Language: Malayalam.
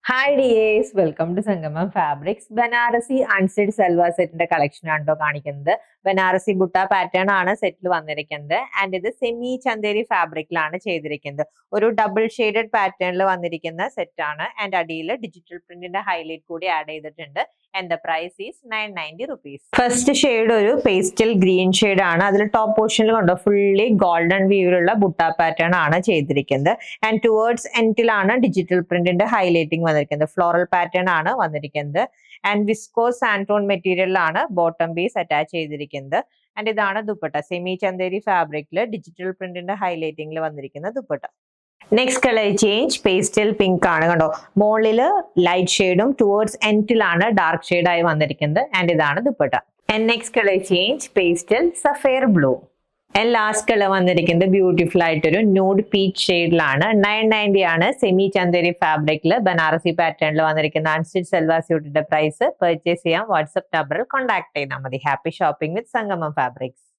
ഹായ് ഡിയേഴ്സ്, വെൽക്കം ടു സംഗമം ഫാബ്രിക്സ്. ബനാറസി അൺസ്റ്റിഡ് സൽവാർ സെറ്റിന്റെ കളക്ഷൻ ആണോ കാണിക്കുന്നത്. ബനാറസി ബുട്ട പാറ്റേൺ ആണ് സെറ്റിൽ വന്നിരിക്കുന്നത്. ആൻഡ് ഇത് സെമി ചന്തേരി ഫാബ്രിക്കിലാണ് ചെയ്തിരിക്കുന്നത്. ഒരു ഡബിൾ ഷെയ്ഡഡ് പാറ്റേണിൽ വന്നിരിക്കുന്ന സെറ്റ് ആണ്. ആൻഡ് അടിയിൽ ഡിജിറ്റൽ പ്രിന്റിന്റെ ഹൈലൈറ്റ് കൂടി ആഡ് ചെയ്തിട്ടുണ്ട്. And the price is 990 rupees. First shade ഒരു പേസ്റ്റൽ ഗ്രീൻ ഷെയ്ഡ് ആണ്. അതിൽ ടോപ്പ് പോർഷനിൽ കണ്ടോ ഫുള്ളി ഗോൾഡൻ വ്യൂവിലുള്ള ബുട്ട പാറ്റേൺ ആണ് ചെയ്തിരിക്കുന്നത്. ആൻഡ് ടുവേർഡ്സ് എൻഡിലാണ് ഡിജിറ്റൽ പ്രിന്റിന്റെ ഹൈലൈറ്റിംഗ് വന്നിരിക്കുന്നത്. ഫ്ലോറൽ പാറ്റേൺ ആണ് വന്നിരിക്കുന്നത്. ആൻഡ് വിസ്കോസ് സാൻഡോൺ മെറ്റീരിയലിലാണ് ബോട്ടം പീസ് അറ്റാച്ച് ചെയ്തിരിക്കുന്നത്. ആൻഡ് ഇതാണ് ദുപ്പട്ട. സെമി ചന്തേരി ഫാബ്രിക്കിൽ ഡിജിറ്റൽ പ്രിന്റിന്റെ ഹൈലൈറ്റിംഗിൽ വന്നിരിക്കുന്ന dupatta. Next colour change pastel pink ആണ്. കണ്ടോ മുകളില് ലൈറ്റ് ഷെയ്ഡും ടുവേർഡ്സ് എൻഡിലാണ് ഡാർക്ക് ഷെയ്ഡായി വന്നിരിക്കുന്നത്. ആൻഡ് ഇതാണ് dupatta. And next colour change pastel sapphire blue. And last colour വന്നിരിക്കുന്നത് ബ്യൂട്ടിഫുൾ ആയിട്ടൊരു ന്യൂഡ് പീച്ച് ഷെയ്ഡിലാണ്. 990 ആണ് സെമി ചന്തേരി ഫാബ്രിക്കിൽ ബനാറസി പാറ്റേണിൽ വന്നിരിക്കുന്ന അൺസ്റ്റിച്ച് സൽവാർ സ്യൂട്ടിന്റെ പ്രൈസ്. പർച്ചേസ് ചെയ്യാൻ വാട്സ്ആപ്പ് നമ്പറിൽ കോൺടാക്ട് ചെയ്താൽ മതി. ഹാപ്പി ഷോപ്പിംഗ് വിത്ത് സംഗമം ഫാബ്രിക്സ്.